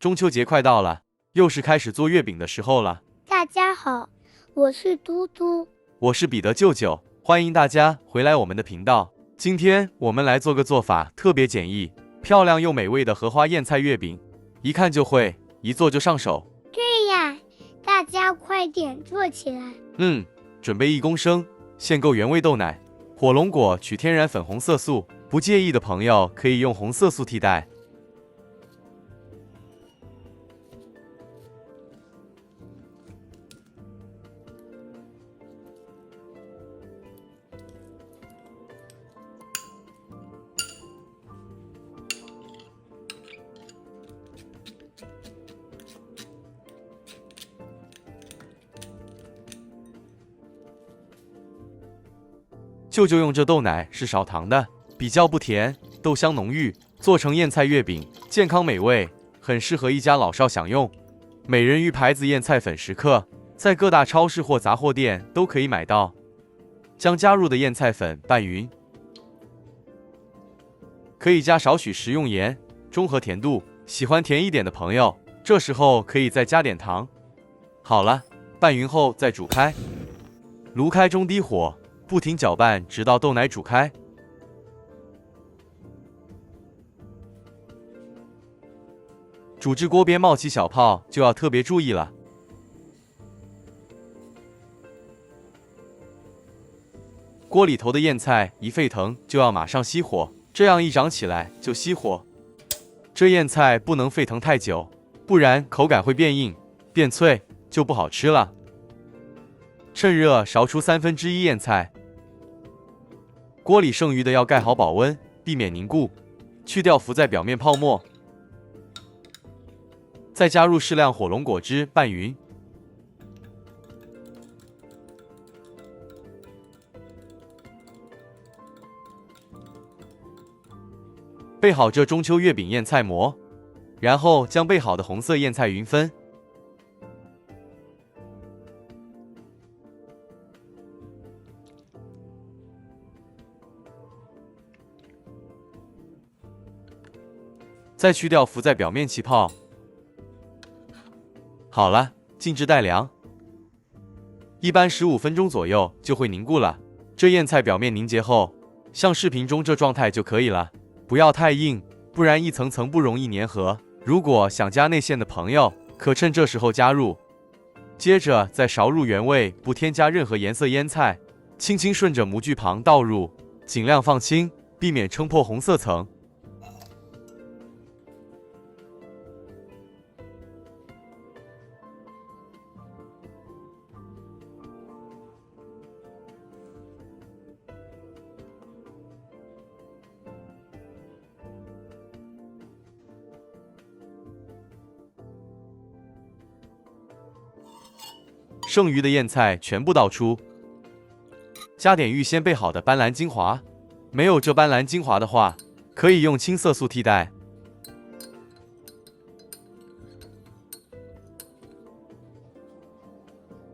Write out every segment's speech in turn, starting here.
中秋节快到了，又是开始做月饼的时候了。大家好，我是嘟嘟，我是彼得舅舅，欢迎大家回来我们的频道。今天我们来做个做法特别简易、漂亮又美味的荷花燕菜月饼，一看就会，一做就上手。对呀，大家快点做起来。准备1公升限购原味豆奶，火龙果取天然粉红色素，不介意的朋友可以用红色素替代。舅舅用这豆奶是少糖的，比较不甜，豆香浓郁，做成燕菜月饼，健康美味，很适合一家老少享用。美人鱼牌子燕菜粉10克，在各大超市或杂货店都可以买到。将加入的燕菜粉拌匀，可以加少许食用盐，中和甜度。喜欢甜一点的朋友，这时候可以再加点糖。好了，拌匀后再煮开，炉开中低火。不停搅拌，直到豆奶煮开。煮至锅边冒起小泡，就要特别注意了。锅里头的燕菜一沸腾，就要马上熄火，这样一涨起来就熄火。这燕菜不能沸腾太久，不然口感会变硬、变脆，就不好吃了。趁热勺出1/3燕菜。锅里剩余的要盖好保温，避免凝固，去掉浮在表面泡沫。再加入适量火龙果汁拌匀。备好这中秋月饼燕菜膜，然后将备好的红色燕菜匀分。再去掉浮在表面气泡。好了，静置待凉，一般15分钟左右就会凝固了。这燕菜表面凝结后，像视频中这状态就可以了，不要太硬，不然一层层不容易粘合。如果想加内馅的朋友，可趁这时候加入。接着再勺入原味，不添加任何颜色腌菜，轻轻顺着模具旁倒入，尽量放轻，避免撑破红色层。剩余的燕菜全部倒出，加点预先备好的斑斓精华。没有这斑斓精华的话，可以用青色素替代。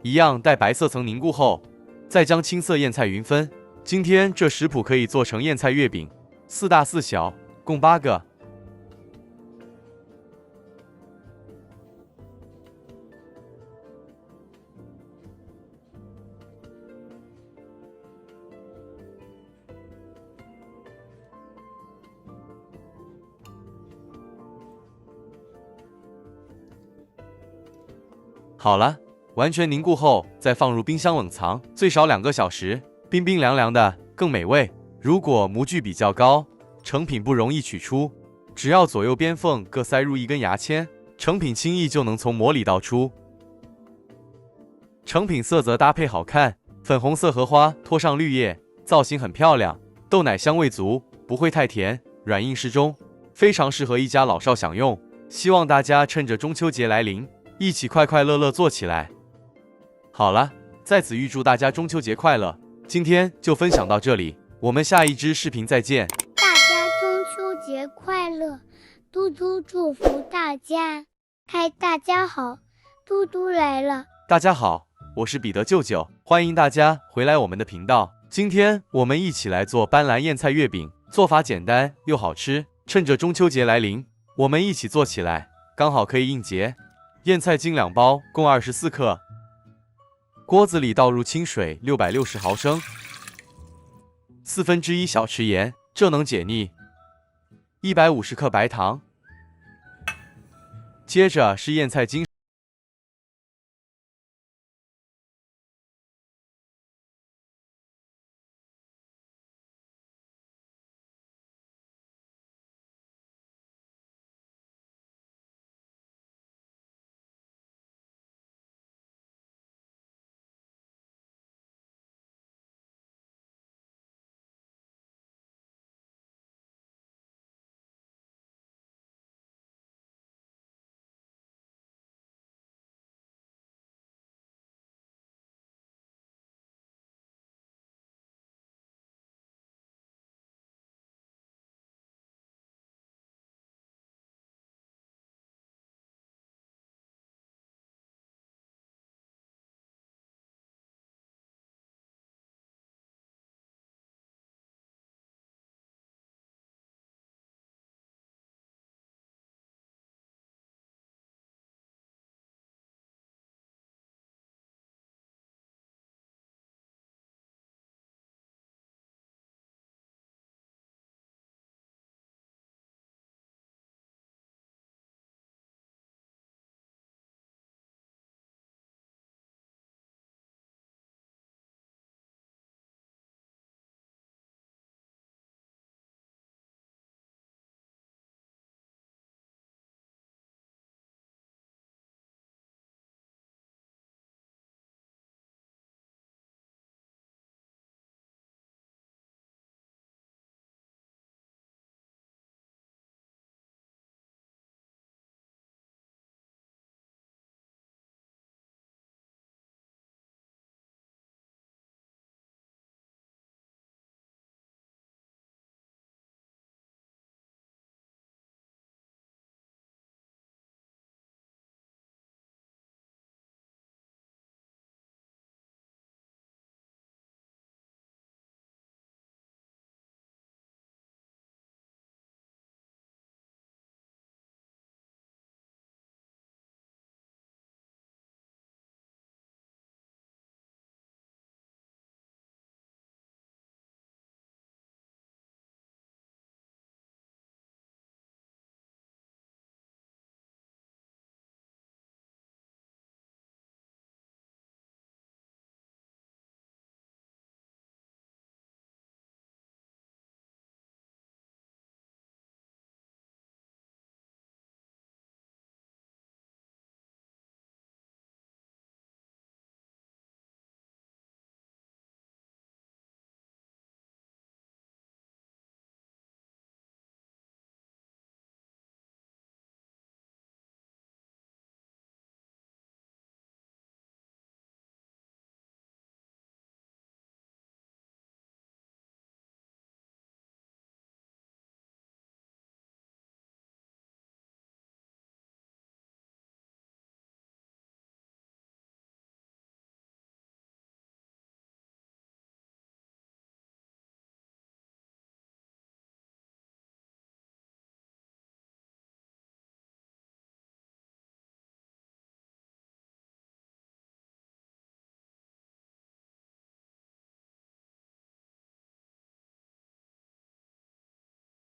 一样待白色层凝固后，再将青色燕菜匀分。今天这食谱可以做成燕菜月饼，4大4小，共8个。好了，完全凝固后，再放入冰箱冷藏，最少2个小时，冰冰凉凉的更美味。如果模具比较高，成品不容易取出，只要左右边缝各塞入1根牙签，成品轻易就能从模里倒出。成品色泽搭配好看，粉红色荷花拖上绿叶，造型很漂亮。豆奶香味足，不会太甜，软硬适中，非常适合一家老少享用。希望大家趁着中秋节来临，一起快快乐乐做起来。好了，在此预祝大家中秋节快乐。今天就分享到这里，我们下一支视频再见。大家中秋节快乐，嘟嘟祝福大家。大家好，嘟嘟来了。大家好，我是彼得舅舅，欢迎大家回来我们的频道。今天我们一起来做斑斓燕菜月饼，做法简单又好吃。趁着中秋节来临，我们一起做起来。刚好可以应节。燕菜精2包，共24克。锅子里倒入清水660毫升，1/4小匙盐，这能解腻。150克白糖。接着是燕菜精。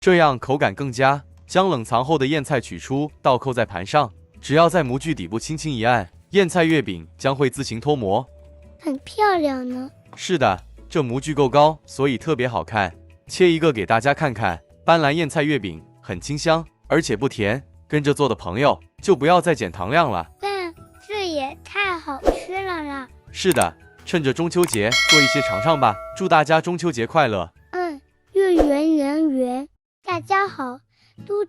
这样口感更佳。将冷藏后的燕菜取出，倒扣在盘上，只要在模具底部轻轻一按，燕菜月饼将会自行脱模。很漂亮呢。是的，这模具够高，所以特别好看。切一个给大家看看。斑斓燕菜月饼很清香，而且不甜。跟着做的朋友就不要再减糖量了。但这也太好吃了啦！是的，趁着中秋节做一些尝尝吧。祝大家中秋节快乐！月圆人圆，大家好，嘟。